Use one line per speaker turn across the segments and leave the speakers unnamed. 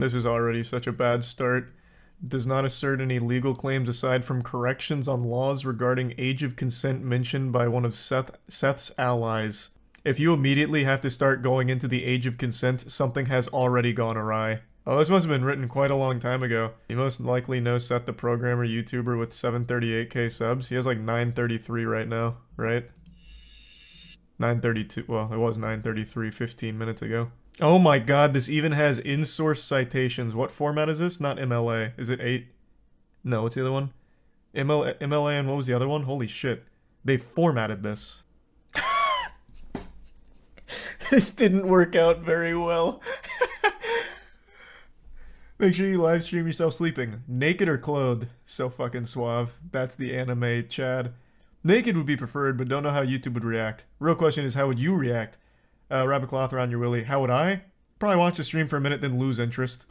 This is already such a bad start. Does not assert any legal claims aside from corrections on laws regarding age of consent mentioned by one of Seth's allies. If you immediately have to start going into the age of consent, something has already gone awry. Oh, this must have been written quite a long time ago. You most likely know Seth the Programmer YouTuber with 738k subs. He has like 933 right now, right? 932, well, it was 933 15 minutes ago. Oh my god, this even has in-source citations. What format is this? Not MLA. Is it 8? No, what's the other one? MLA and what was the other one? Holy shit. They formatted this. This didn't work out very well. Make sure you live stream yourself sleeping. Naked or clothed? So fucking suave. That's the anime Chad. Naked would be preferred, but don't know how YouTube would react. Real question is, how would you react? Wrap a cloth around your willy. How would I? Probably watch the stream for a minute, then lose interest.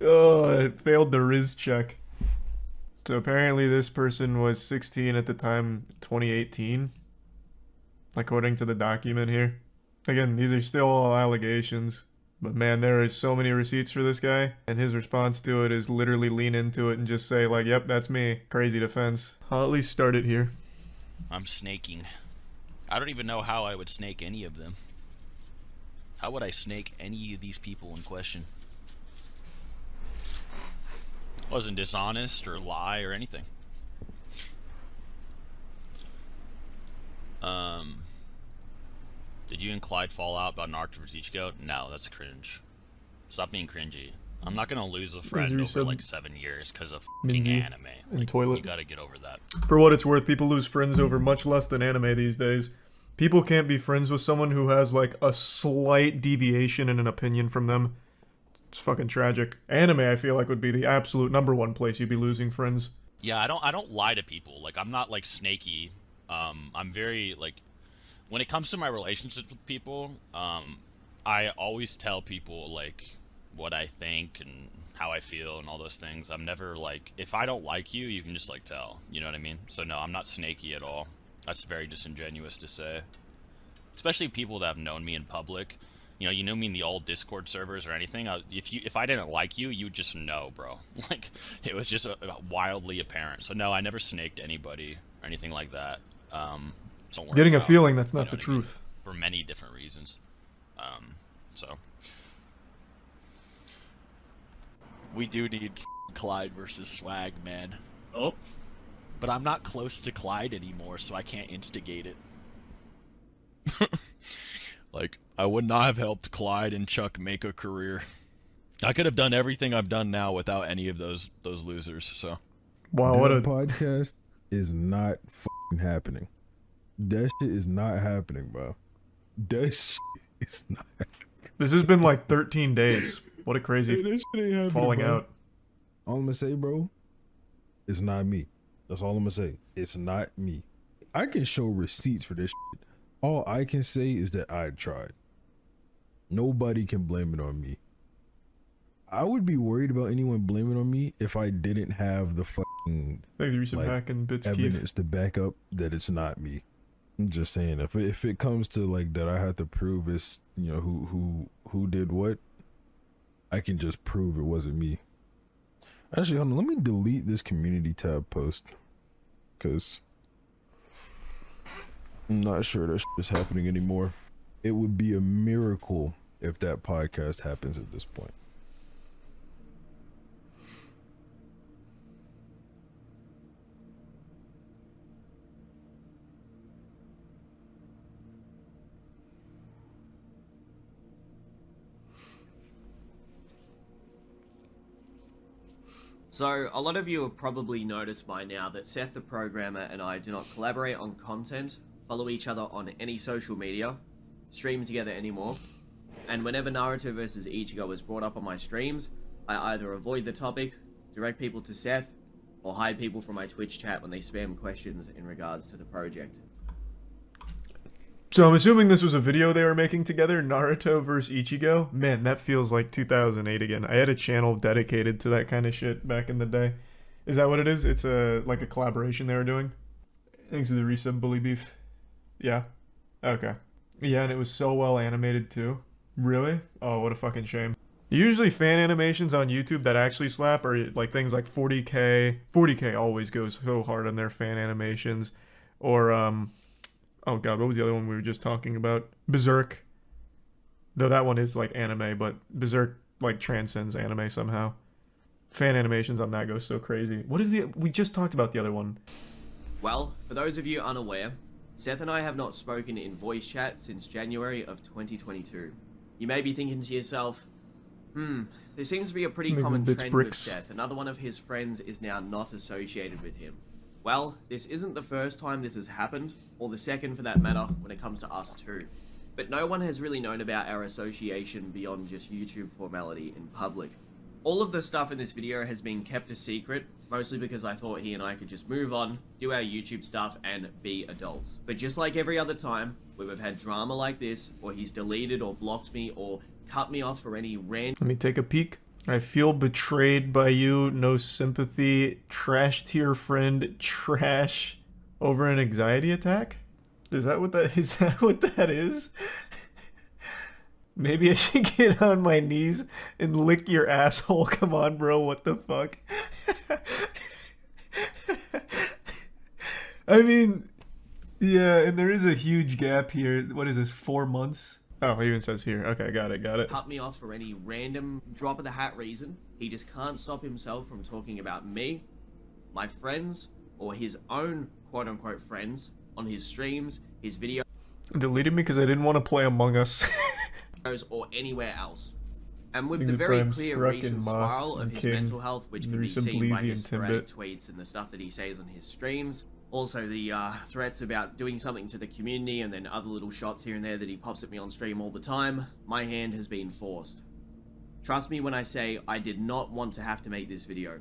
Oh, it failed the Riz check. So apparently this person was 16 at the time, 2018. According to the document here. Again, these are still all allegations. But man, there are so many receipts for this guy. And his response to it is literally lean into it and just say like, yep, that's me. Crazy defense. I'll at least start it here.
I'm snaking. I don't even know how I would snake any of them. How would I snake any of these people in question? Wasn't dishonest or lie or anything. Did you and Clyde fall out about Naruto vs. Ichigo? No, that's cringe. Stop being cringy. I'm not gonna lose a friend over like 7 years because of fucking anime. Like,
toilet.
You gotta get over that.
For what it's worth, people lose friends over much less than anime these days. People can't be friends with someone who has like a slight deviation in an opinion from them. It's fucking tragic. Anime, I feel like, would be the absolute #1 place you'd be losing friends.
Yeah, I don't lie to people. Like, I'm not like snaky. I'm very like, when it comes to my relationships with people, I always tell people like what I think and how I feel and all those things. I'm never like, if I don't like you, you can just like tell. You know what I mean? So no, I'm not snaky at all. That's very disingenuous to say. Especially people that have known me in public. You know me in the old Discord servers or anything. If I didn't like you, you would just know, bro. Like, it was just wildly apparent. So no, I never snaked anybody or anything like that.
Getting a feeling that's not the truth.
For many different reasons. So. We do need Clyde versus Swag, man.
Oh.
But I'm not close to Clyde anymore, so I can't instigate it.
Like, I would not have helped Clyde and Chuck make a career. I could have done everything I've done now without any of those losers, so.
Wow, what a
podcast is not f***ing happening. That shit is not happening, bro. That shit is not happening.
This has been like 13 days. What a crazy falling
bro.
out.
All I'm gonna say, bro, it's not me. That's all I'm gonna say. It's not me. I can show receipts for this shit. All I can say is that I tried. Nobody can blame it on me. I would be worried about anyone blaming on me if I didn't have the fucking evidence to back up that it's not me. I'm just saying, if it comes to like that, I have to prove it's, you know, who did what. I can just prove it wasn't me. Actually, hold on, let me delete this community tab post, because I'm not sure that shit is happening anymore. It would be a miracle if that podcast happens at this point.
So, a lot of you have probably noticed by now that Seth the Programmer and I do not collaborate on content, follow each other on any social media, stream together anymore, and whenever Naruto vs. Ichigo is brought up on my streams, I either avoid the topic, direct people to Seth, or hide people from my Twitch chat when they spam questions in regards to the project.
So I'm assuming this was a video they were making together, Naruto vs. Ichigo? Man, that feels like 2008 again. I had a channel dedicated to that kind of shit back in the day. Is that what it is? It's like a collaboration they were doing? Thanks to the resub bully beef. Yeah. Okay. Yeah, and it was so well animated too. Really? Oh, what a fucking shame. Usually fan animations on YouTube that actually slap are like things like 40K. 40K always goes so hard on their fan animations. Or, oh god, what was the other one we were just talking about? Berserk. Though that one is like anime, but Berserk like transcends anime somehow. Fan animations on that go so crazy. What is we just talked about the other one.
Well, for those of you unaware, Seth and I have not spoken in voice chat since January of 2022. You may be thinking to yourself, there seems to be a pretty
Makes
common
him bitch
trend
bricks.
with Seth. Another one of his friends is now not associated with him. Well, this isn't the first time this has happened, or the second for that matter, when it comes to us too. But no one has really known about our association beyond just YouTube formality in public. All of the stuff in this video has been kept a secret, mostly because I thought he and I could just move on, do our YouTube stuff, and be adults. But just like every other time, where we've had drama like this, or he's deleted or blocked me, or cut me off for any random
Let me take a peek. I feel betrayed by you. No sympathy. Trash tier friend. Trash over an anxiety attack? Is that what that is? That what that is? Maybe I should get on my knees and lick your asshole. Come on, bro. What the fuck? I mean, yeah, and there is a huge gap here. What is this, 4 months? Oh, it even says here. Okay, got it.
cut me off for any random drop of the hat reason. He just can't stop himself from talking about me, my friends, or his own quote-unquote friends on his streams, his videos,
Deleted me because I didn't want to play Among Us.
or anywhere else. And with
Think
the
the
very
prime
clear
Struck
recent
and Moth
spiral of
and
his
King,
mental health, which
and
can be
recent
seen by
Bleezy
his
and
sporadic
Timbit.
tweets and the stuff that he says on his streams. Also the threats about doing something to the community, and then other little shots here and there that he pops at me on stream all the time. My hand has been forced. Trust me when I say I did not want to have to make this video.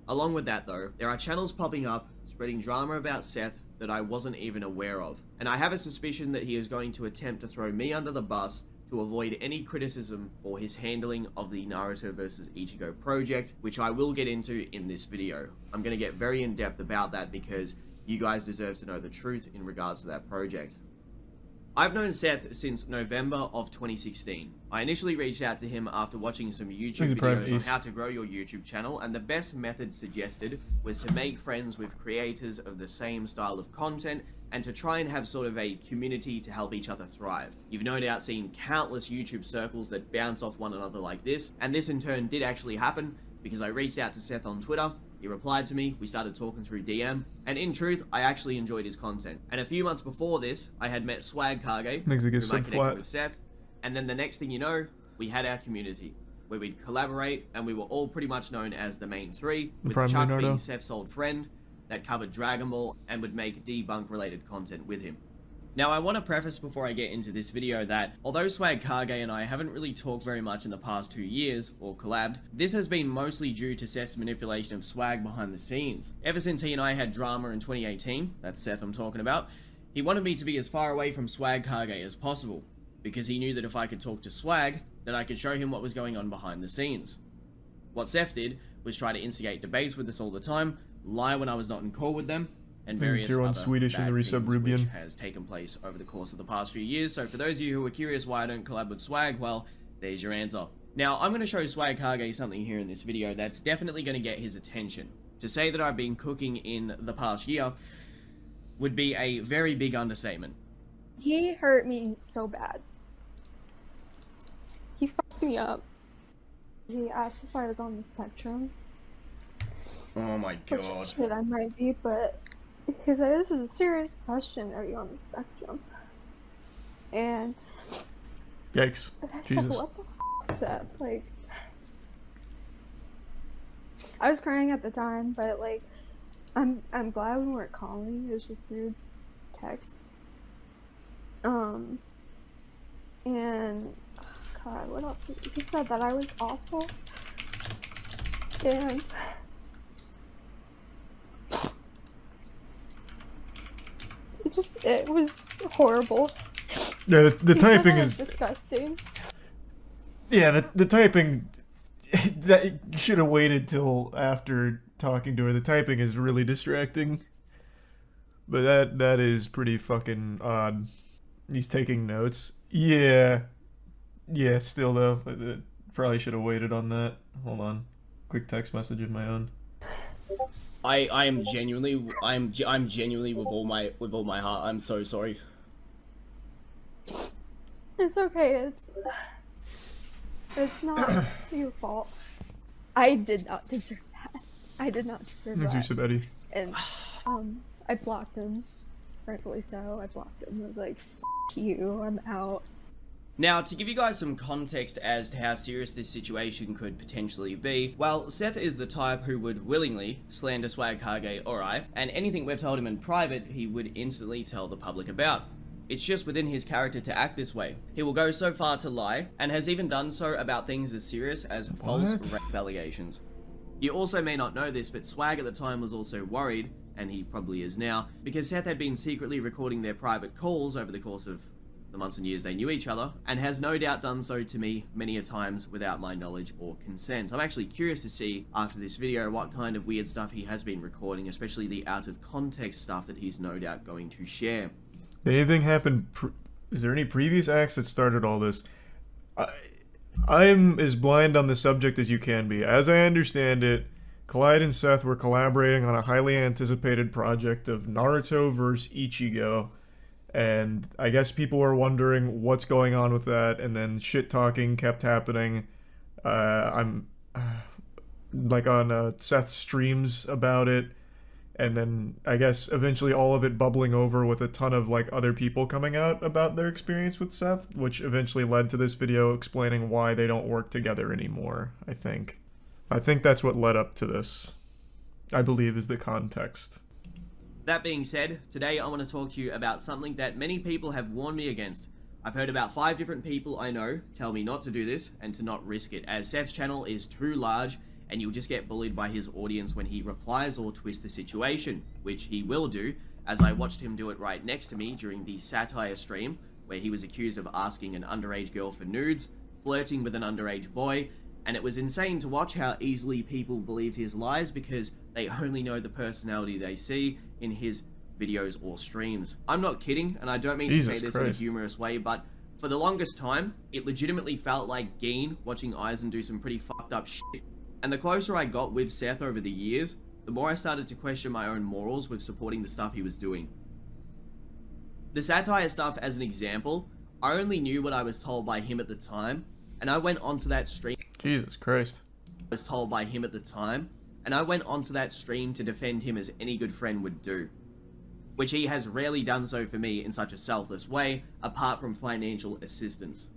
Along with that though, there are channels popping up spreading drama about Seth that I wasn't even aware of. And I have a suspicion that he is going to attempt to throw me under the bus to avoid any criticism for his handling of the Naruto vs Ichigo project, which I will get into in this video. I'm going to get very in depth about that because you guys deserve to know the truth in regards to that project. I've known Seth since November of 2016. I initially reached out to him after watching some YouTube
He's a private
videos on
ace.
how to grow your YouTube channel, and the best method suggested was to make friends with creators of the same style of content and to try and have sort of a community to help each other thrive. You've no doubt seen countless YouTube circles that bounce off one another like this, and this in turn did actually happen because I reached out to Seth on Twitter. He replied to me, we started talking through DM, and in truth, I actually enjoyed his content. And a few months before this, I had met SwagKage,
Thinks it
whom I
gets so
connected
flat.
with Seth, and then the next thing you know, we had our community, where we'd collaborate, and we were all pretty much known as the main three, with
Prime
Chuck
Leonardo.
being Seth's old friend, that covered Dragon Ball, and would make debunk-related content with him. Now, I want to preface before I get into this video that, although SwagKage and I haven't really talked very much in the past 2 years, or collabed, this has been mostly due to Seth's manipulation of Swag behind the scenes. Ever since he and I had drama in 2018, that's Seth I'm talking about, he wanted me to be as far away from SwagKage as possible, because he knew that if I could talk to Swag, that I could show him what was going on behind the scenes. What Seth did was try to instigate debates with us all the time, lie when I was not in call with them, and
He's a
various
tier 1
other
Swedish in
bad
the resub
things
Rubian.
which has taken place over the course of the past few years. So for those of you who are curious why I don't collab with Swag, well, there's your answer. Now, I'm going to show SwagKage something here in this video that's definitely going to get his attention. To say that I've been cooking in the past year would be a very big understatement.
He hurt me so bad. He fucked me up. He asked if I was on the spectrum.
Oh my
Which shit, I might be, but he said, this is a serious question, are you on the spectrum? And
Yikes.
I said,
Jesus.
what the f*** is that? Like, I was crying at the time, but like, I'm glad we weren't calling, it was just through text. And God, what else? He said that I was awful. And it was just horrible.
Yeah, the
He said
typing
I was
is...
disgusting.
Yeah, the typing... that you should have waited till after talking to her. The typing is really distracting. But that is pretty fucking odd. He's taking notes. Yeah. Yeah, still though. Probably should have waited on that. Hold on. Quick text message of my own.
I'm genuinely with all my heart. I'm so sorry.
It's okay. It's not your fault. I did not deserve that. I did not deserve
Thanks,
that.
Yusuf Eddie.
And I blocked him. Rightfully so. I blocked him. I was like, F you, I'm out.
Now, to give you guys some context as to how serious this situation could potentially be, well, Seth is the type who would willingly slander SwagKage or I, and anything we've told him in private, he would instantly tell the public about. It's just within his character to act this way. He will go so far to lie, and has even done so about things as serious as false rape allegations. You also may not know this, but Swag at the time was also worried, and he probably is now, because Seth had been secretly recording their private calls over the course of the months and years they knew each other, and has no doubt done so to me many a times without my knowledge or consent. I'm actually curious to see after this video what kind of weird stuff he has been recording, especially the out of context stuff that he's no doubt going to share.
Did anything happen? Is there any previous acts that started all this? I'm as blind on the subject as you can be. As I understand it, Clyde and Seth were collaborating on a highly anticipated project of Naruto vs. Ichigo. And I guess people were wondering what's going on with that, and then shit talking kept happening. I'm like on Seth's streams about it, and then I guess eventually all of it bubbling over with a ton of like other people coming out about their experience with Seth, which eventually led to this video explaining why they don't work together anymore. I think that's what led up to this, I believe, is the context.
That being said, today I want to talk to you about something that many people have warned me against. I've heard about 5 different people I know tell me not to do this and to not risk it, as Seth's channel is too large and you'll just get bullied by his audience when he replies or twists the situation, which he will do, as I watched him do it right next to me during the satire stream, where he was accused of asking an underage girl for nudes, flirting with an underage boy, and it was insane to watch how easily people believed his lies because they only know the personality they see in his videos or streams. I'm not kidding, and I don't mean to say this in a humorous way, but for the longest time, it legitimately felt like Geen watching Aizen do some pretty fucked up shit. And the closer I got with Seth over the years, the more I started to question my own morals with supporting the stuff he was doing. The satire stuff as an example, I only knew what I was told by him at the time, and I went onto that stream.
Jesus Christ.
I was told by him at the time, and I went onto that stream to defend him as any good friend would do. Which he has rarely done so for me in such a selfless way, apart from financial assistance.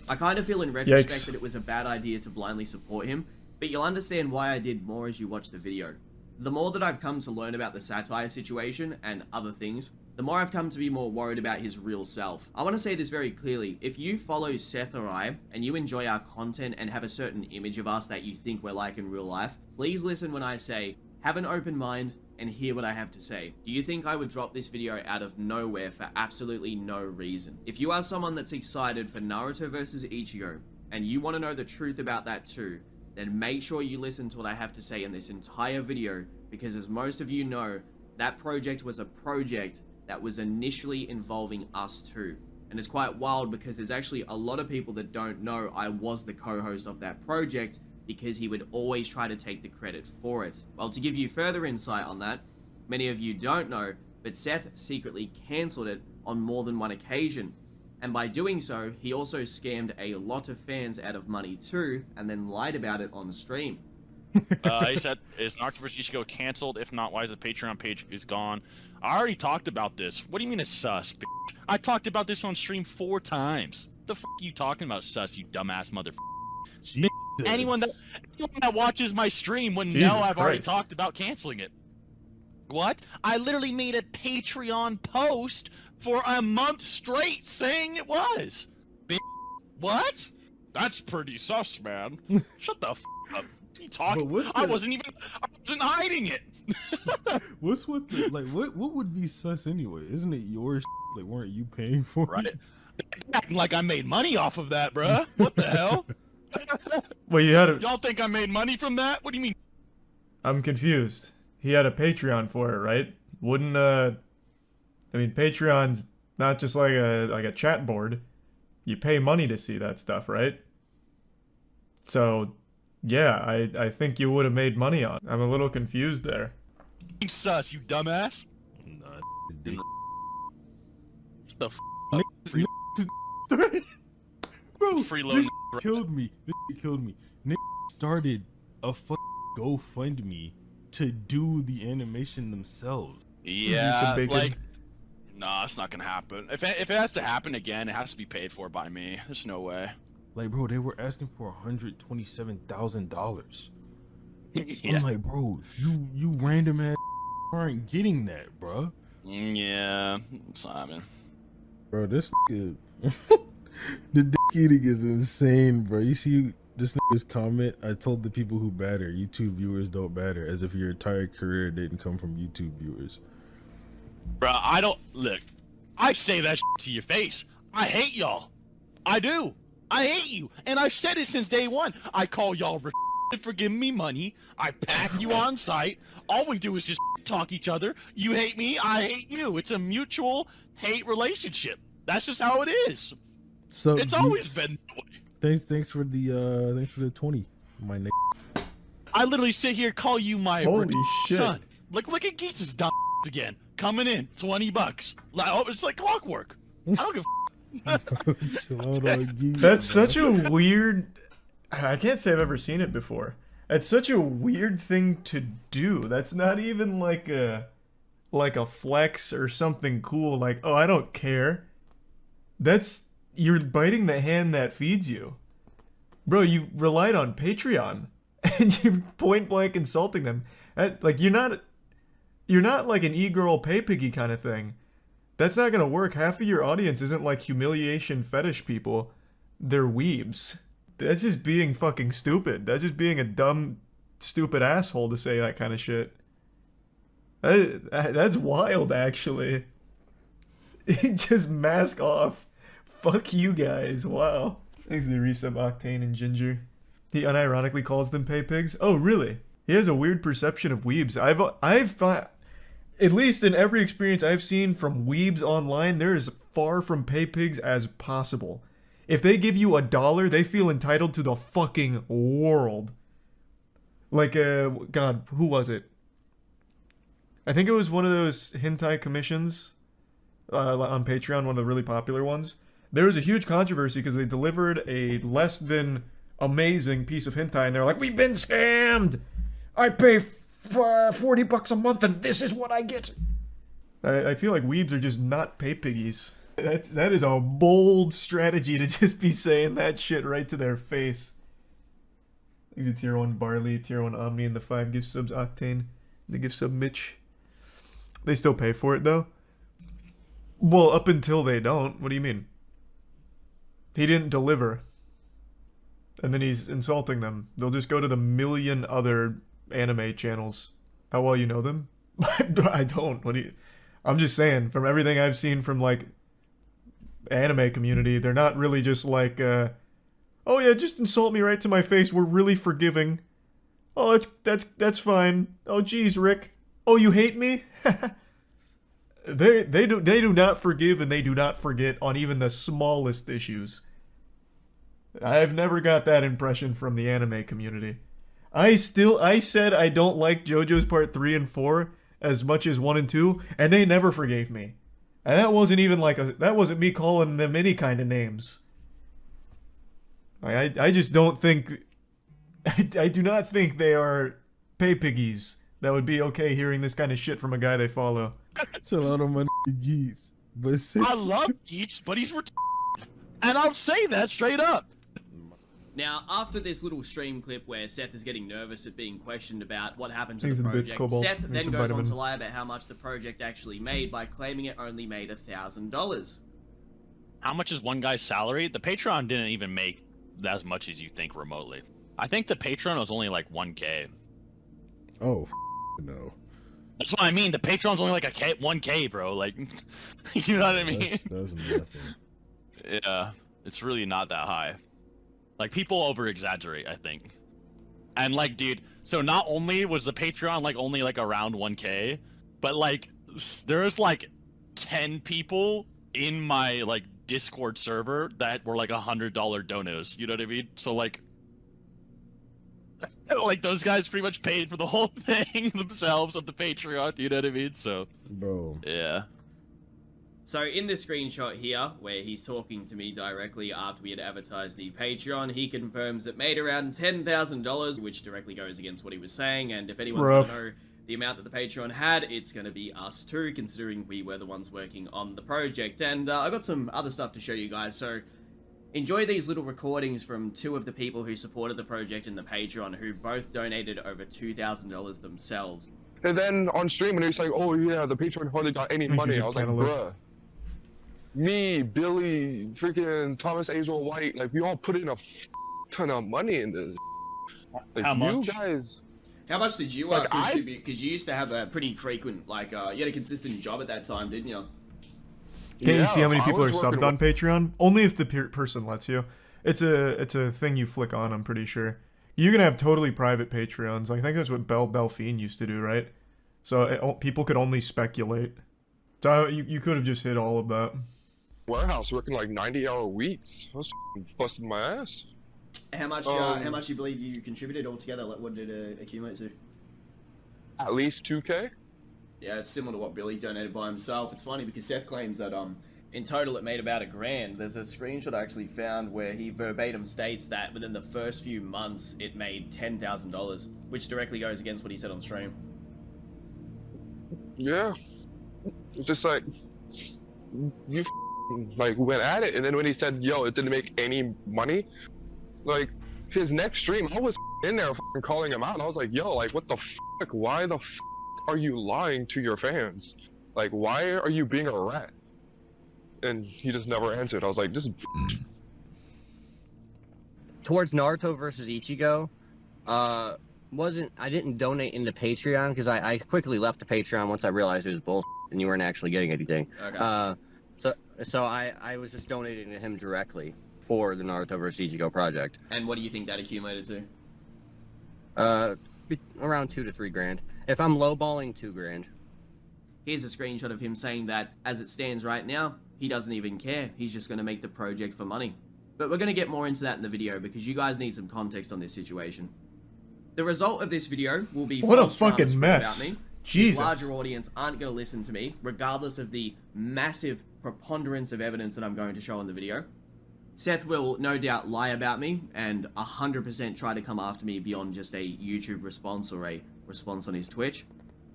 I kind of feel in retrospect that it was a bad idea to blindly support him, but you'll understand why I did more as you watch the video. The more that I've come to learn about the satire situation and other things, the more I've come to be more worried about his real self. I want to say this very clearly, if you follow Seth or I, and you enjoy our content and have a certain image of us that you think we're like in real life, please listen when I say, have an open mind and hear what I have to say. Do you think I would drop this video out of nowhere for absolutely no reason? If you are someone that's excited for Naruto vs. Ichigo, and you want to know the truth about that too, then make sure you listen to what I have to say in this entire video, because as most of you know, that project was a project that was initially involving us too. And it's quite wild because there's actually a lot of people that don't know I was the co-host of that project, because he would always try to take the credit for it. Well, to give you further insight on that, many of you don't know, but Seth secretly cancelled it on more than one occasion. And by doing so, he also scammed a lot of fans out of money too, and then lied about it on stream.
He said, is Naruto vs. Ichigo canceled? If not, why is the Patreon page is gone? I already talked about this. What do you mean it's sus, bitch? I talked about this on stream 4 times. The f*** are you talking about, sus, you dumbass motherfucker? Anyone that watches my stream would know I've already talked about canceling it. What? I literally made a Patreon post for a month straight saying it was. What? That's pretty sus, man. Shut the f up. What are you talking? I wasn't hiding it.
What's with the, like what would be sus anyway? Isn't it yours? Like, weren't you paying for it?
Acting like I made money off of that, bruh. What the hell?
Well, you had
Y'all think I made money from that? What do you mean?
I'm confused. He had a Patreon for it, right? Wouldn't I mean, Patreon's not just like a chat board. You pay money to see that stuff, right? So, yeah, I think you would have made money on it. I'm a little confused there.
Sus, you dumbass.
Nah,
What the f?
Nick-
Free,
bro,
freeload.
this killed me. This killed me. Nick started a GoFundMe to do the animation themselves.
Yeah,
bacon.
like, nah, it's not gonna happen. If it has to happen again, it has to be paid for by me. There's no way.
Like, bro, they were asking for $127,000.
Yeah.
I'm like, bro, you random ass aren't getting that, bro.
Yeah, Simon.
Bro, this nigga, the dick eating is insane, bro. You see this nigga's comment? I told the people who batter, YouTube viewers don't batter, as if your entire career didn't come from YouTube viewers.
Bro, I don't look. I say that to your face. I hate y'all. I do. I hate you, and I've said it since day one. I call y'all for giving me money. I pack you on site. All we do is just talk each other. You hate me. I hate you. It's a mutual hate relationship. That's just how it is.
So
It's always been that way.
thanks for the 20, my nigga.
I literally sit here call you my
Holy shit.
son. Look at Geets' dumb again. Coming in, $20. Like, oh, it's like clockwork. I don't give a
That's such a weird. I can't say I've ever seen it before. It's such a weird thing to do. That's not even like a flex or something cool. Like, oh, I don't care. That's you're biting the hand that feeds you, bro. You relied on Patreon, and you're point blank insulting them. Like you're not like an e-girl pay piggy kind of thing. That's not gonna work. Half of your audience isn't like humiliation fetish people. They're weebs. That's just being fucking stupid. That's just being a dumb, stupid asshole to say that kind of shit. That's wild, actually. Just mask off. Fuck you guys. Wow. Thanks to the resub Octane and Ginger. He unironically calls them pay pigs. Oh, really? He has a weird perception of weebs. I've at least in every experience I've seen from weebs online, they're as far from pay pigs as possible. If they give you $1, they feel entitled to the fucking world. Like, God, who was it? I think it was one of those hentai commissions on Patreon, one of the really popular ones. There was a huge controversy because they delivered a less than amazing piece of hentai, and they're like, "We've been scammed! I pay $40 a month, and this is what I get." I feel like weebs are just not pay piggies. That is a bold strategy to just be saying that shit right to their face. He's a tier 1 Barley, tier 1 Omni, and the 5 gift subs Octane. The gift sub Mitch. They still pay for it though? Well, up until they don't. What do you mean? He didn't deliver. And then he's insulting them. They'll just go to the million other anime channels. How well you know them? I don't. What do you... I'm just saying, from everything I've seen from like anime community, they're not really just like oh yeah, just insult me right to my face. We're really forgiving. Oh, that's fine. Oh geez, Rick. Oh, you hate me? They do not forgive and they do not forget on even the smallest issues. I've never got that impression from the anime community. I said I don't like JoJo's Part 3 and 4 as much as 1 and 2, and they never forgave me. And that wasn't even like that wasn't me calling them any kind of names. I just don't think I do not think they are pay piggies that would be okay hearing this kind of shit from a guy they follow.
Chill out on my geese. But
I love Geeks, but he's and I'll say that straight up.
Now, after this little stream clip where Seth is getting nervous at being questioned about what happened to
Thanks
the
to the bits,
project,
Cobalt.
Seth
Thanks
then
to
goes on
Vitamin.
to lie about how much the project actually made by claiming it only made $1,000.
How much is one guy's salary? The Patreon didn't even make as much as you think remotely. I think the Patreon was only like 1K.
Oh, no.
That's what I mean. The Patreon's only like 1K, bro. Like, you know what I mean?
That's nothing.
Yeah, it's really not that high. Like, people over-exaggerate, I think. And, like, dude, so not only was the Patreon, like, only, like, around 1K, but, like, there's, like, 10 people in my, like, Discord server that were, like, $100 donos. You know what I mean? So, like, Like those guys pretty much paid for the whole thing themselves on the Patreon. You know what I mean? So,
Bro.
yeah.
So in the screenshot here, where he's talking to me directly after we had advertised the Patreon, he confirms it made around $10,000, which directly goes against what he was saying, and if anyone's
Rough.
gonna know the amount that the Patreon had, it's gonna be us too, considering we were the ones working on the project. And I got some other stuff to show you guys, so enjoy these little recordings from two of the people who supported the project in the Patreon, who both donated over $2,000 themselves.
And then on stream, and he's like, "Oh yeah, the Patreon hardly got any
Makes
money."
you
I was like,
cantaloupe.
"Bruh, me, Billy, freaking Thomas Azrael White, like we all put in a ton of money in this. Like,
How much?
You guys,
How much did you
Like, I-
contribute? Because you used to have a pretty frequent, like, you had a consistent job at that time, didn't you?
Can't you see how many
I
people are
was
subbed
working
on Patreon? Only if the person lets you. It's a thing you flick on, I'm pretty sure. You can have totally private Patreons. I think that's what Belfine used to do, right? So people could only speculate. So you could have just hit all of that.
warehouse working like 90-hour weeks. I was busting my ass.
How much do you believe you contributed altogether? Like, what did it accumulate to?
At least 2K.
Yeah, it's similar to what Billy donated by himself. It's funny because Seth claims that in total it made about $1,000. There's a screenshot I actually found where he verbatim states that within the first few months it made $10,000, which directly goes against what he said on stream.
Yeah. It's just like you like went at it, and then when he said, "Yo, it didn't make any money," like his next stream, I was in there calling him out, and I was like, "Yo, like what the fuck? Why the fuck are you lying to your fans? Like, why are you being a rat?" And he just never answered. I was like, "This."
Towards Naruto versus Ichigo, I didn't donate into Patreon because I quickly left the Patreon once I realized it was bullshit and you weren't actually getting anything.
Okay.
So I was just donating to him directly for the Naruto vs Ichigo project.
And what do you think that accumulated to?
Around $2 to $3 grand. If I'm lowballing, $2 grand.
Here's a screenshot of him saying that, as it stands right now, he doesn't even care. He's just going to make the project for money. But we're going to get more into that in the video because you guys need some context on this situation. The result of this video will be
What a
false drama
fucking
spread
mess.
about me.
Jesus.
The larger audience aren't going to listen to me, regardless of the massive preponderance of evidence that I'm going to show in the video. Seth will no doubt lie about me and 100% try to come after me beyond just a YouTube response or a response on his Twitch.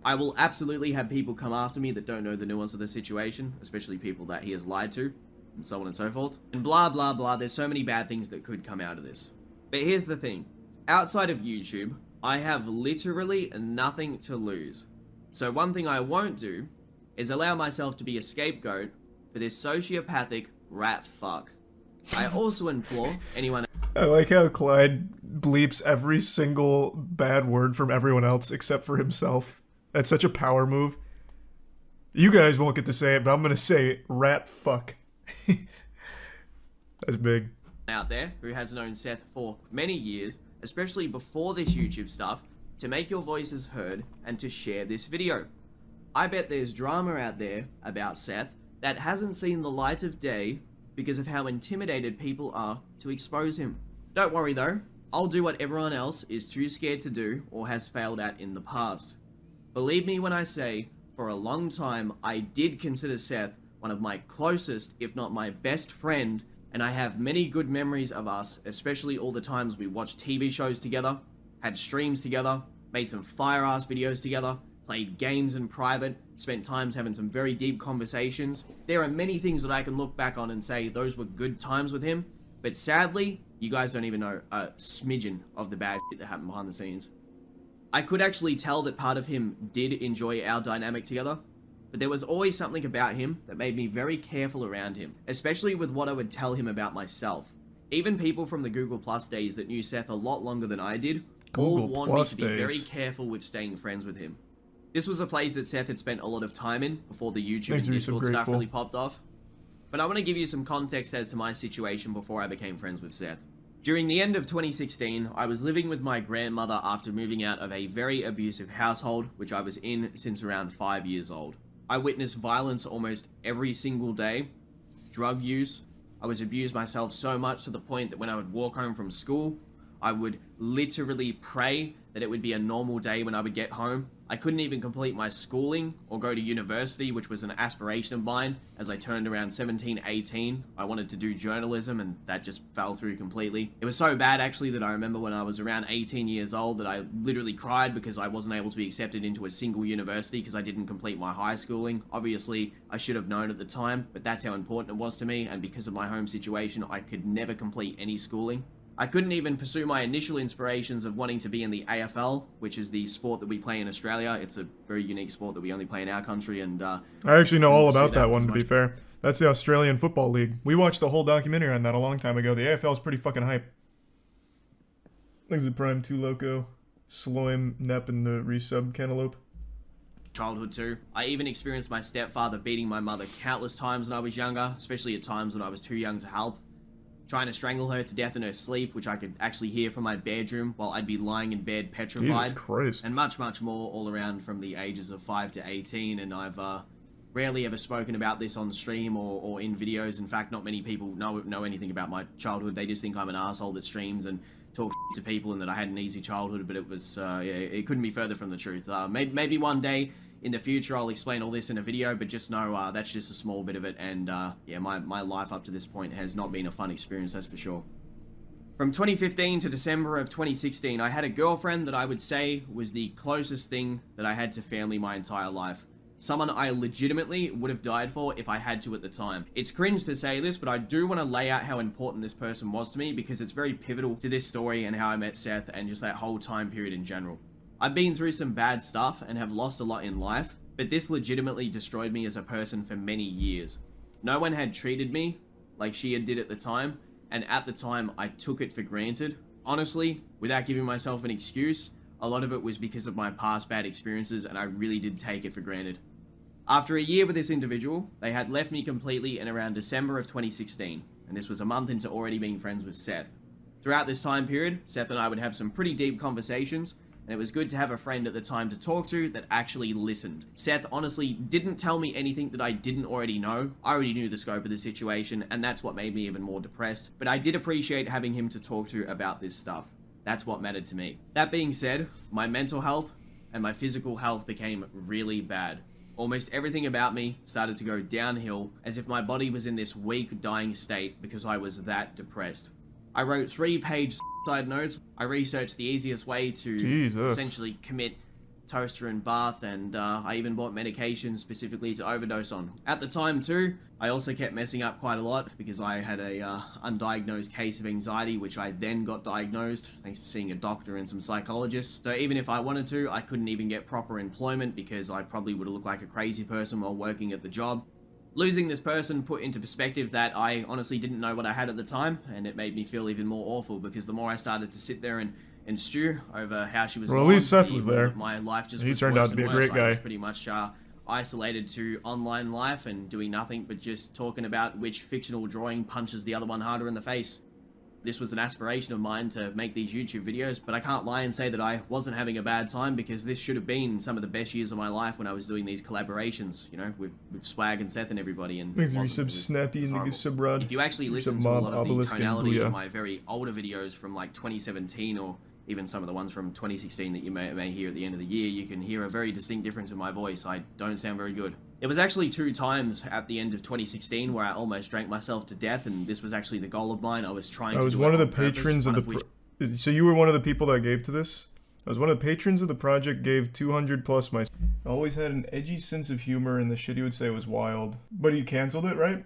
I will absolutely have people come after me that don't know the nuance of the situation, especially people that he has lied to, and so on and so forth. And blah blah blah, there's so many bad things that could come out of this. But here's the thing. Outside of YouTube, I have literally nothing to lose. So one thing I won't do is allow myself to be a scapegoat for this sociopathic rat fuck. I also implore anyone...
I like how Clyde bleeps every single bad word from everyone else except for himself. That's such a power move. You guys won't get to say it, but I'm gonna say rat fuck. That's big.
out there who has known Seth for many years, especially before this YouTube stuff, to make your voices heard and to share this video. I bet there's drama out there about Seth that hasn't seen the light of day because of how intimidated people are to expose him. Don't worry though, I'll do what everyone else is too scared to do or has failed at in the past. Believe me when I say, for a long time I did consider Seth one of my closest, if not my best friend, and I have many good memories of us, especially all the times we watched TV shows together, had streams together, made some fire-ass videos together, played games in private, spent times having some very deep conversations. There are many things that I can look back on and say those were good times with him, but sadly, you guys don't even know a smidgen of the bad shit that happened behind the scenes. I could actually tell that part of him did enjoy our dynamic together, but there was always something about him that made me very careful around him, especially with what I would tell him about myself. Even people from the Google Plus days that knew Seth a lot longer than I did, all
Google
warned me
Plus
to be very
days.
careful with staying friends with him. This was a place that Seth had spent a lot of time in before the YouTube
Thanks,
and
Reese, I'm
Discord stuff
grateful.
really popped off. But I want to give you some context as to my situation before I became friends with Seth. During the end of 2016, I was living with my grandmother after moving out of a very abusive household, which I was in since around 5 years old. I witnessed violence almost every single day, drug use. I was abused myself so much to the point that when I would walk home from school, I would literally pray that it would be a normal day when I would get home. I couldn't even complete my schooling or go to university, which was an aspiration of mine. As I turned around 17, 18, I wanted to do journalism, and that just fell through completely. It was so bad, actually, that I remember when I was around 18 years old that I literally cried because I wasn't able to be accepted into a single university because I didn't complete my high schooling. Obviously, I should have known at the time, but that's how important it was to me, and because of my home situation, I could never complete any schooling. I couldn't even pursue my initial inspirations of wanting to be in the AFL, which is the sport that we play in Australia. It's a very unique sport that we only play in our country, and
I actually know all about that one, to be fair. That's the Australian Football League. We watched a whole documentary on that a long time ago. The AFL is pretty fucking hype. Things at Prime 2 Loco, Sloim, Nep, and the resub Cantaloupe.
Childhood too. I even experienced my stepfather beating my mother countless times when I was younger, especially at times when I was too young to help. Trying to strangle her to death in her sleep, which I could actually hear from my bedroom while I'd be lying in bed petrified.
Jesus Christ.
And much, much more all around from the ages of 5 to 18, and I've rarely ever spoken about this on stream or in videos. In fact, not many people know anything about my childhood. They just think I'm an asshole that streams and talks to people and that I had an easy childhood, but it was, yeah, it couldn't be further from the truth. Maybe one day in the future I'll explain all this in a video, but just know that's just a small bit of it, and yeah, my life up to this point has not been a fun experience, that's for sure. From 2015 to December of 2016, I had a girlfriend that I would say was the closest thing that I had to family my entire life. Someone I legitimately would have died for if I had to at the time. It's cringe to say this, but I do want to lay out how important this person was to me because it's very pivotal to this story and how I met Seth and just that whole time period in general. I've been through some bad stuff and have lost a lot in life, but this legitimately destroyed me as a person for many years. No one had treated me like she had did at the time, and at the time I took it for granted. Honestly, without giving myself an excuse, a lot of it was because of my past bad experiences, and I really did take it for granted. After a year with this individual, they had left me completely in around December of 2016, and this was a month into already being friends with Seth. Throughout this time period, Seth and I would have some pretty deep conversations, and it was good to have a friend at the time to talk to that actually listened. Seth honestly didn't tell me anything that I didn't already know. I already knew the scope of the situation, and that's what made me even more depressed, but I did appreciate having him to talk to about this stuff. That's what mattered to me. That being said, my mental health and my physical health became really bad. Almost everything about me started to go downhill, as if my body was in this weak, dying state because I was that depressed. I wrote 3-page suicide notes. I researched the easiest way to essentially commit toaster and bath, and I even bought medication specifically to overdose on. At the time too, I also kept messing up quite a lot because I had a undiagnosed case of anxiety, which I then got diagnosed thanks to seeing a doctor and some psychologists. So even if I wanted to, I couldn't even get proper employment because I probably would have looked like a crazy person while working at the job. Losing this person put into perspective that I honestly didn't know what I had at the time, and it made me feel even more awful because the more I started to sit there and stew over how she was
well,
gone,
at least Seth was there.
My life just
he
was
turned out
worse
to be a
and
great
worse.
guy.
I was pretty much isolated to online life and doing nothing but just talking about which fictional drawing punches the other one harder in the face. This was an aspiration of mine to make these YouTube videos, but I can't lie and say that I wasn't having a bad time because this should have been some of the best years of my life when I was doing these collaborations, you know, with Swag and Seth and everybody. And
thanks for sub Snappy and the sub Rod.
If you actually listen to a lot of the tonalities of my very older videos from like 2017 or even some of the ones from 2016 that you may hear at the end of the year, you can hear a very distinct difference in my voice. I don't sound very good. It was actually 2 times at the end of 2016 where I almost drank myself to death, and this was actually the goal of mine. I was trying to do it on purpose.
I was one of the patrons of the... So you were one of the people that gave to this? I was one of the patrons of the project, gave 200 plus my... Always had an edgy sense of humor, and the shit he would say was wild. But he canceled it, right?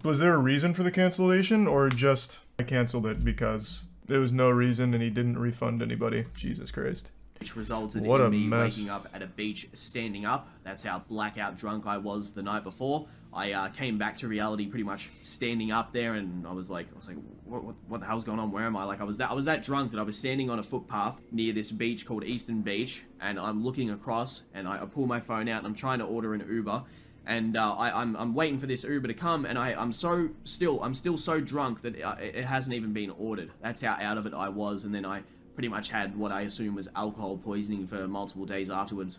Was there a reason for the cancellation, or just I canceled it because there was no reason and he didn't refund anybody? Jesus Christ.
Which resulted in me waking up at a beach standing up. That's how blackout drunk I was the night before. I came back to reality pretty much standing up there, and I was like, what the hell's going on? Where am I? Like, I was that drunk that I was standing on a footpath near this beach called Eastern Beach, and I'm looking across, and I pull my phone out, and I'm trying to order an Uber, and I'm waiting for this Uber to come, and I'm still so drunk that it hasn't even been ordered. That's how out of it I was, and then I pretty much had what I assume was alcohol poisoning for multiple days afterwards.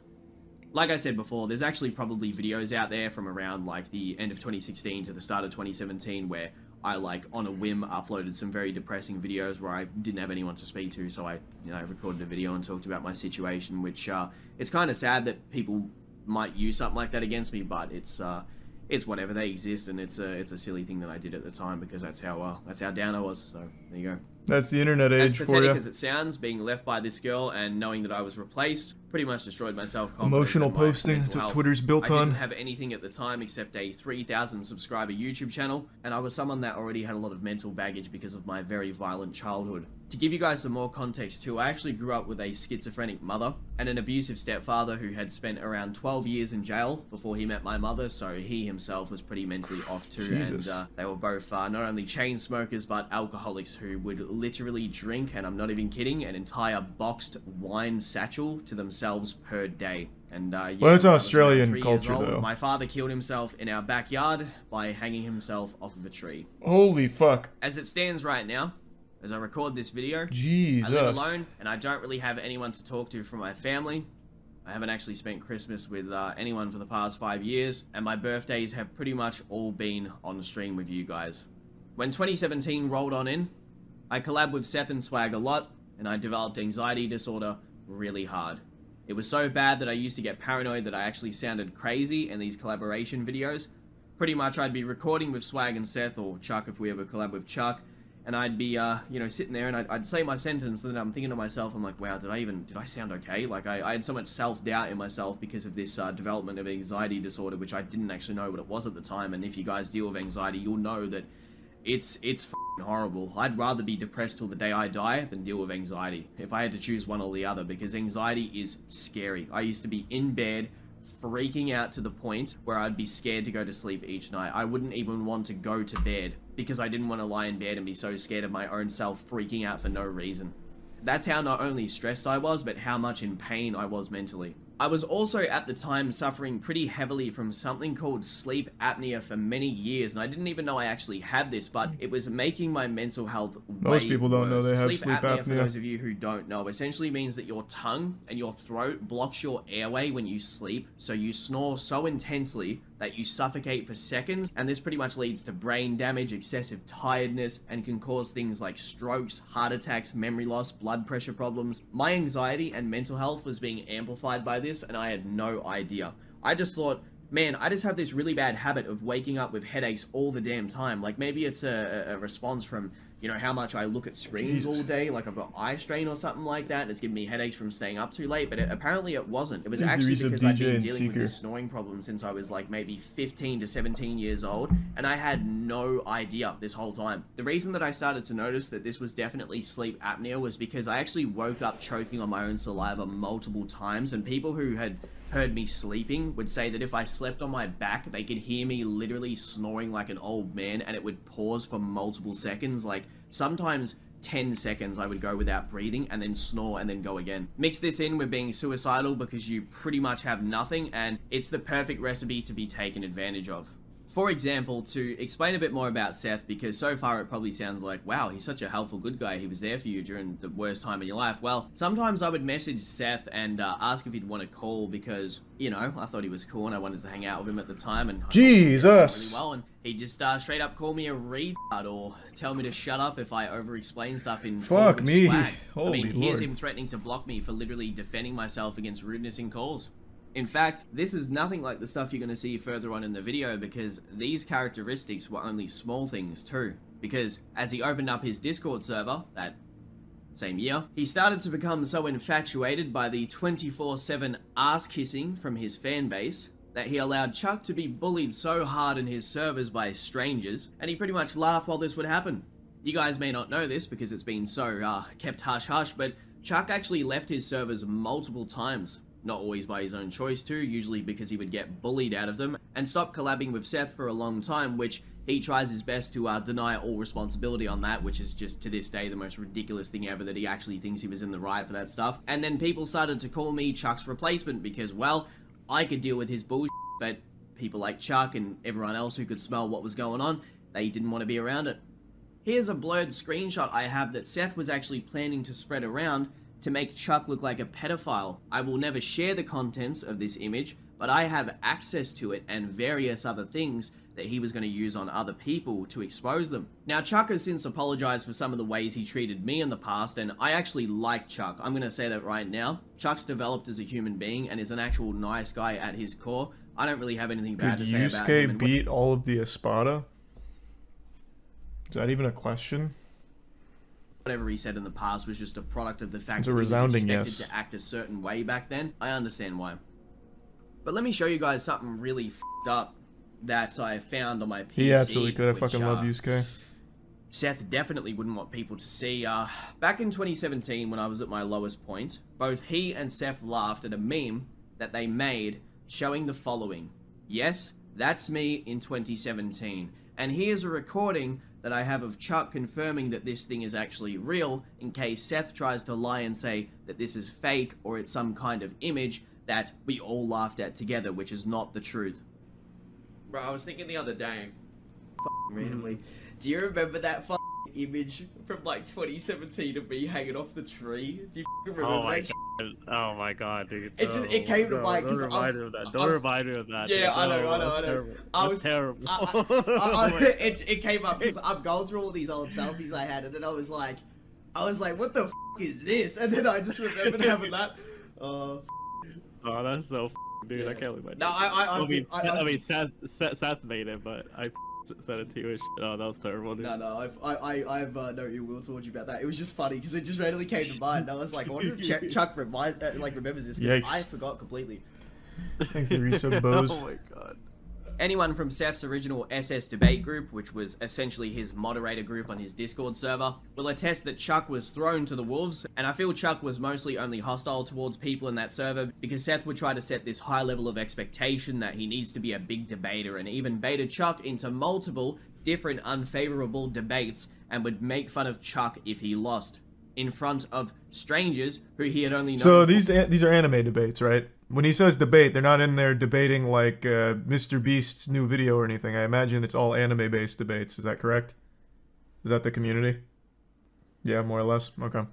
Like I said before, there's actually probably videos out there from around like the end of 2016 to the start of 2017 where I like on a whim uploaded some very depressing videos where I didn't have anyone to speak to, so I recorded a video and talked about my situation, which it's kind of sad that people might use something like that against me, but it's whatever, they exist, and it's a silly thing that I did at the time because that's how down I was. So there you go.
That's the internet age
As
for
pathetic
you.
as it sounds, being left by this girl and knowing that I was replaced pretty much destroyed my self-confidence.
Emotional
and my
posting,
mental
that's what
health.
Twitter's built
I
on.
didn't have anything at the time except a 3,000 subscriber YouTube channel, and I was someone that already had a lot of mental baggage because of my very violent childhood. To give you guys some more context too, I actually grew up with a schizophrenic mother and an abusive stepfather who had spent around 12 years in jail before he met my mother, so he himself was pretty mentally off too.
Jesus.
And they were both not only chain smokers but alcoholics who would literally drink, and I'm not even kidding, an entire boxed wine satchel to themselves per day. And yeah,
Well, that's
when I was
Australian
around 3 years
culture,
old,
though.
My father killed himself in our backyard by hanging himself off of a tree.
Holy fuck.
As it stands right now, as I record this video,
Jesus.
I live alone, and I don't really have anyone to talk to from my family. I haven't actually spent Christmas with anyone for the past 5 years, and my birthdays have pretty much all been on stream with you guys. When 2017 rolled on in, I collabed with Seth and Swag a lot, and I developed anxiety disorder really hard. It was so bad that I used to get paranoid that I actually sounded crazy in these collaboration videos. Pretty much I'd be recording with Swag and Seth, or Chuck if we ever collab with Chuck, and I'd be, sitting there and I'd say my sentence, and then I'm thinking to myself, I'm like, wow, did I sound okay? Like, I had so much self-doubt in myself because of this development of anxiety disorder, which I didn't actually know what it was at the time, and if you guys deal with anxiety, you'll know that it's f***ing horrible. I'd rather be depressed till the day I die than deal with anxiety, if I had to choose one or the other, because anxiety is scary. I used to be in bed, freaking out to the point where I'd be scared to go to sleep each night. I wouldn't even want to go to bed because I didn't want to lie in bed and be so scared of my own self freaking out for no reason. That's how not only stressed I was, but how much in pain I was mentally. I was also at the time suffering pretty heavily from something called sleep apnea for many years, and I didn't even know I actually had this, but it was making my mental health
Most people don't know they have sleep
For
apnea.
those of you who don't know, essentially means that your tongue and your throat blocks your airway when you sleep, so you snore so intensely that you suffocate for seconds, and this pretty much leads to brain damage, excessive tiredness, and can cause things like strokes, heart attacks, memory loss, blood pressure problems. My anxiety and mental health was being amplified by this, and I had no idea. I just thought, man, I just have this really bad habit of waking up with headaches all the damn time. Like, maybe it's a response from, how much I look at screens all day, like I've got eye strain or something like that, and it's giving me headaches from staying up too late, but apparently it wasn't. It was actually because I'd been dealing with this snoring problem since I was like maybe 15 to 17 years old, and I had no idea this whole time. The reason that I started to notice that this was definitely sleep apnea was because I actually woke up choking on my own saliva multiple times, and people who had heard me sleeping would say that if I slept on my back, they could hear me literally snoring like an old man, and it would pause for multiple seconds, like sometimes 10 seconds I would go without breathing and then snore and then go again. Mix this in with being suicidal because you pretty much have nothing, and it's the perfect recipe to be taken advantage of. For example, to explain a bit more about Seth, because so far it probably sounds like, wow, he's such a helpful good guy, he was there for you during the worst time in your life. Well, sometimes I would message Seth and ask if he'd want to call because, I thought he was cool and I wanted to hang out with him at the time, and I thought he was
Jesus.
really well, and he'd just straight up call me a retard or tell me to shut up if I over-explain stuff in
Fuck
with
me.
Swag.
Holy
here's
Lord.
him threatening to block me for literally defending myself against rudeness in calls. In fact, this is nothing like the stuff you're going to see further on in the video, because these characteristics were only small things too. Because as he opened up his Discord server that same year, he started to become so infatuated by the 24/7 ass kissing from his fan base that he allowed Chuck to be bullied so hard in his servers by strangers, and he pretty much laughed while this would happen. You guys may not know this because it's been so kept hush-hush, but Chuck actually left his servers multiple times. Not always by his own choice too, usually because he would get bullied out of them, and stopped collabing with Seth for a long time, which he tries his best to deny all responsibility on that, which is just to this day the most ridiculous thing ever, that he actually thinks he was in the right for that stuff. And then people started to call me Chuck's replacement because, well, I could deal with his bullshit, but people like Chuck and everyone else who could smell what was going on, they didn't want to be around it. Here's a blurred screenshot I have that Seth was actually planning to spread around to make Chuck look like a pedophile. I will never share the contents of this image, but I have access to it and various other things that he was going to use on other people to expose them. Now, Chuck has since apologized for some of the ways he treated me in the past, and I actually like Chuck. I'm going to say that right now. Chuck's developed as a human being and is an actual nice guy at his core. I don't really have anything bad
Could
to say about him.
Yusuke beat all of the Espada? Is that even a question?
Whatever he said in the past was just a product of the fact
It's a
that he was
resounding
expected
yes.
to act a certain way back then. I understand why. But let me show you guys something really f***ed up that I found on my PC.
He absolutely could. I
which,
fucking love Yusuke.
Seth definitely wouldn't want people to see. Back in 2017, when I was at my lowest point, both he and Seth laughed at a meme that they made showing the following. Yes, that's me in 2017. And here's a recording that I have of Chuck confirming that this thing is actually real, in case Seth tries to lie and say that this is fake or it's some kind of image that we all laughed at together, which is not the truth. Bro, I was thinking the other day, randomly, do you remember that image from like 2017 of me hanging off the tree? Do you remember that?
Oh my god, dude.
It came to mind because
don't remind me of that. Don't remind me of that.
Yeah,
dude.
I know.
Terrible.
I was
terrible.
it came up because I'm going through all these old selfies I had, and then I was like, what the is this? And then I just remembered having that.
Oh, that's so dude.
Yeah.
I can't believe I did.
No,
I mean, Seth made it, but I sent it to you. Oh, that was terrible, dude.
No, I've no ill will towards you about that. It was just funny because it just randomly came to mind. And I was like, I wonder if Chuck remembers this.
Yikes.
I forgot completely.
Thanks, Arisa Bose.
Oh my god.
Anyone from Seth's original SS debate group, which was essentially his moderator group on his Discord server, will attest that Chuck was thrown to the wolves, and I feel Chuck was mostly only hostile towards people in that server because Seth would try to set this high level of expectation that he needs to be a big debater, and even baited Chuck into multiple different unfavorable debates and would make fun of Chuck if he lost in front of strangers who he had only known.
So these are anime debates, right? When he says debate, they're not in there debating like Mr. Beast's new video or anything. I imagine it's all anime-based debates. Is that correct? Is that the community? Yeah, more or less. Okay.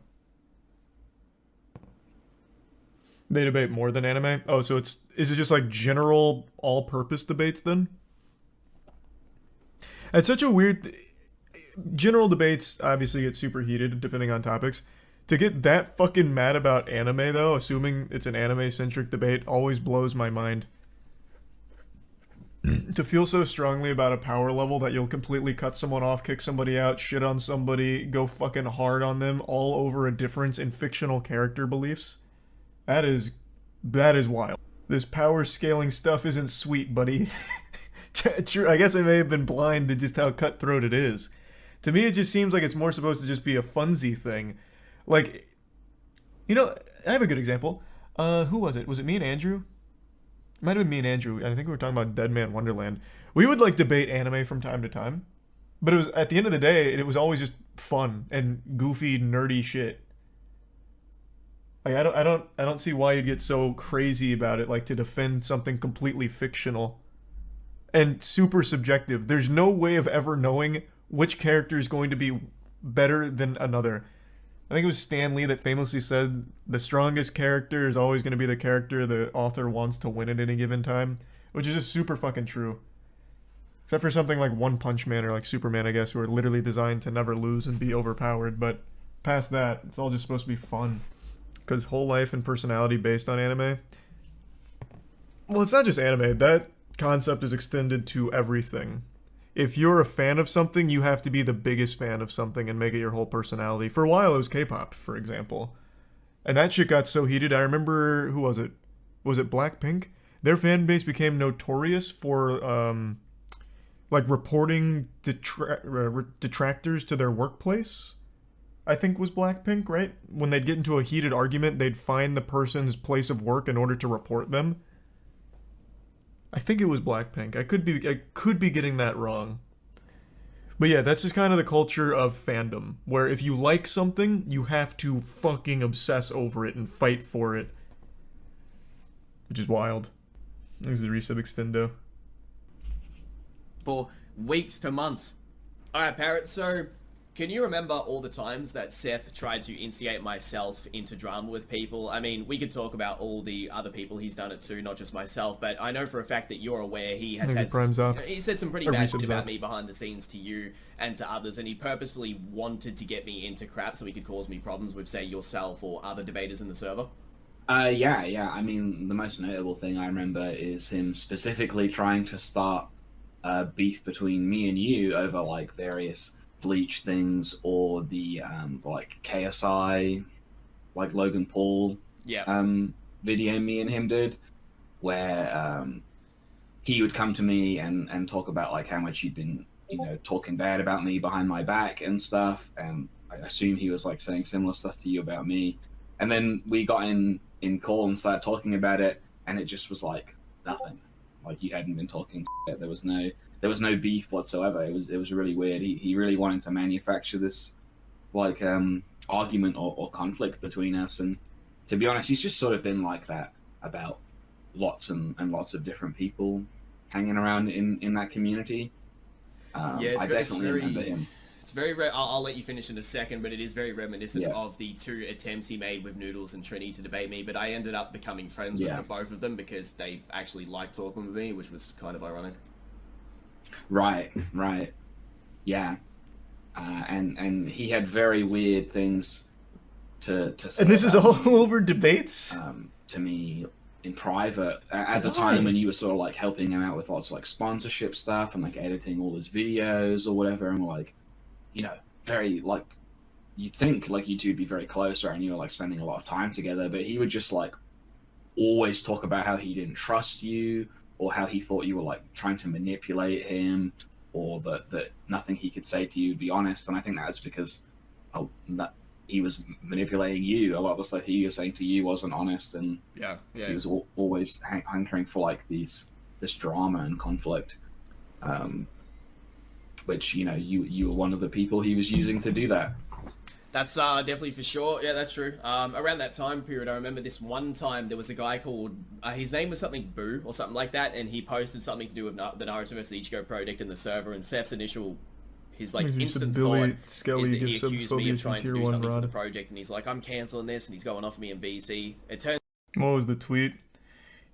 They debate more than anime? Oh, so is it just like general all-purpose debates then? It's such a weird... General debates obviously get super heated depending on topics. To get that fucking mad about anime, though, assuming it's an anime-centric debate, always blows my mind. To feel so strongly about a power level that you'll completely cut someone off, kick somebody out, shit on somebody, go fucking hard on them, all over a difference in fictional character beliefs. That is wild. This power scaling stuff isn't sweet, buddy. True, I guess I may have been blind to just how cutthroat it is. To me, it just seems like it's more supposed to just be a funsy thing. Like, you know, I have a good example. Who was it? Was it me and Andrew? It might have been me and Andrew. I think we were talking about Dead Man Wonderland. We would, like, debate anime from time to time. But it was, at the end of the day, it was always just fun and goofy, nerdy shit. Like, I don't see why you'd get so crazy about it, like, to defend something completely fictional and super subjective. There's no way of ever knowing which character is going to be better than another. I think it was Stan Lee that famously said the strongest character is always going to be the character the author wants to win at any given time, which is just super fucking true. Except for something like One Punch Man or like Superman, I guess, who are literally designed to never lose and be overpowered. But past that, it's all just supposed to be fun. Because whole life and personality based on anime. Well, it's not just anime. That concept is extended to everything. If you're a fan of something, you have to be the biggest fan of something and make it your whole personality. For a while, it was K-pop, for example. And that shit got so heated. I remember, who was it? Was it Blackpink? Their fan base became notorious for, like, reporting detractors to their workplace. I think was Blackpink, right? When they'd get into a heated argument, they'd find the person's place of work in order to report them. I think it was Blackpink. I could be getting that wrong. But yeah, that's just kind of the culture of fandom, where if you like something, you have to fucking obsess over it and fight for it. Which is wild. This is the resub extendo.
For weeks to months. Alright, Parrot, so
Can you remember all the times that Seth tried to instigate myself into drama with people? I mean, we could talk about all the other people he's done it to, not just myself, but I know for a fact that you're aware he has
Maybe
had...
Prime's up.
He said some pretty
Or
bad
Resub's
shit about
up.
me behind the scenes to you and to others, and he purposefully wanted to get me into crap so he could cause me problems with, say, yourself or other debaters in the server.
Yeah. I mean, the most notable thing I remember is him specifically trying to start beef between me and you over, like, various Bleach things or the like KSI, like Logan Paul video me and him did, where he would come to me and talk about like how much he'd been, you know, talking bad about me behind my back and stuff, and I assume he was like saying similar stuff to you about me, and then we got in call and started talking about it, and it just was like nothing. Like you hadn't been talking shit. There was no beef whatsoever. It was really weird. He really wanted to manufacture this like argument or conflict between us, and to be honest, he's just sort of been like that about lots and lots of different people hanging around in that community. I definitely remember him.
It's very I'll let you finish in a second, but it is very reminiscent of the 2 attempts he made with Noodles and Trini to debate me, but I ended up becoming friends with the both of them because they actually liked talking with me, which was kind of ironic.
Right. Yeah. And he had very weird things to say.
And this is all over debates?
To me in private at the time when you were sort of like helping him out with lots of like sponsorship stuff and like editing all his videos or whatever, and like, you know, very like, you'd think like you two would be very close, right? And you were like spending a lot of time together, but he would just like always talk about how he didn't trust you, or how he thought you were like trying to manipulate him, or that nothing he could say to you would be honest. And I think that's because he was manipulating you. A lot of the stuff he was saying to you wasn't honest, and he was always hankering for like this drama and conflict. Which, you know, you were one of the people he was using to do that.
That's definitely for sure. Yeah, that's true. Around that time period, I remember this one time there was a guy called, his name was something Boo or something like that, and he posted something to do with the Naruto vs. Ichigo project in the server, and Seth's his like instant thought
Skelly
is that he accused me of trying to do something to the
rod.
project, and he's like, I'm cancelling this, and he's going off me in VC. It turns
What was the tweet?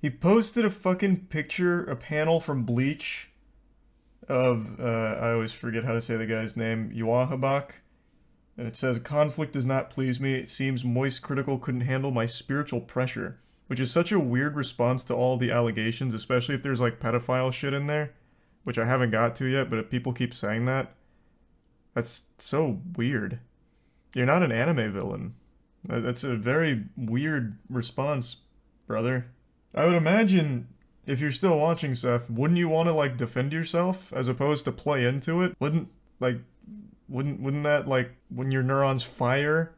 He posted a fucking picture, a panel from Bleach of, I always forget how to say the guy's name, Yuahabak. And it says, conflict does not please me. It seems MoistCr1tikal couldn't handle my spiritual pressure. Which is such a weird response to all the allegations, especially if there's like pedophile shit in there. Which I haven't got to yet, but if people keep saying that, that's so weird. You're not an anime villain. That's a very weird response, brother. I would imagine, if you're still watching, Seth, wouldn't you want to like defend yourself as opposed to play into it? Wouldn't that, like, when your neurons fire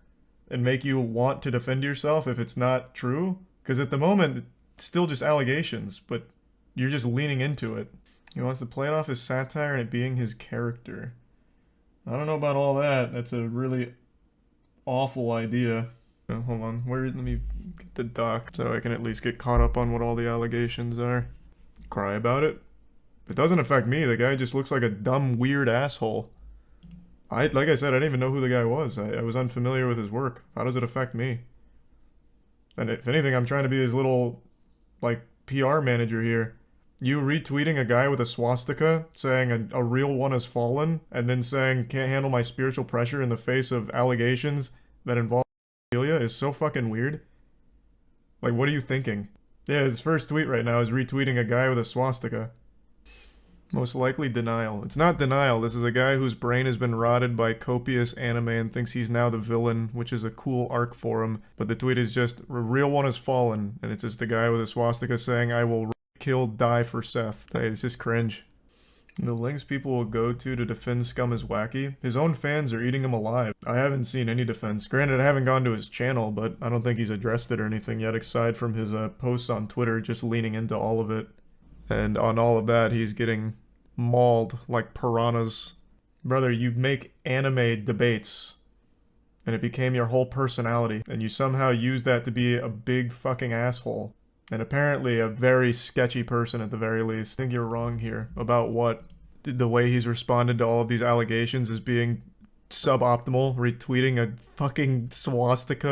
and make you want to defend yourself if it's not true? Because at the moment, it's still just allegations, but you're just leaning into it. He wants to play it off as satire and it being his character. I don't know about all that. That's a really awful idea. Oh, hold on. Let me get the doc so I can at least get caught up on what all the allegations are. Cry about it. It doesn't affect me. The guy just looks like a dumb, weird asshole. Like I said, I didn't even know who the guy was. I was unfamiliar with his work. How does it affect me? And if anything, I'm trying to be his little, like, PR manager here. You retweeting a guy with a swastika, saying a real one has fallen, and then saying can't handle my spiritual pressure in the face of allegations that involve pedophilia is so fucking weird. Like, what are you thinking? Yeah, his first tweet right now is retweeting a guy with a swastika. Most likely denial. It's not denial. This is a guy whose brain has been rotted by copious anime and thinks he's now the villain, which is a cool arc for him. But the tweet is just, a real one has fallen. And it's just a guy with a swastika saying, I will kill, die for Seth. Hey, it's just cringe. And the links people will go to defend Scum is wacky. His own fans are eating him alive. I haven't seen any defense. Granted, I haven't gone to his channel, but I don't think he's addressed it or anything yet, aside from his posts on Twitter, just leaning into all of it. And on all of that, he's getting mauled like piranhas. Brother, you make anime debates, and it became your whole personality, and you somehow use that to be a big fucking asshole. And apparently a very sketchy person at the very least. I think you're wrong here. About what? The way he's responded to all of these allegations as being suboptimal retweeting a fucking swastika.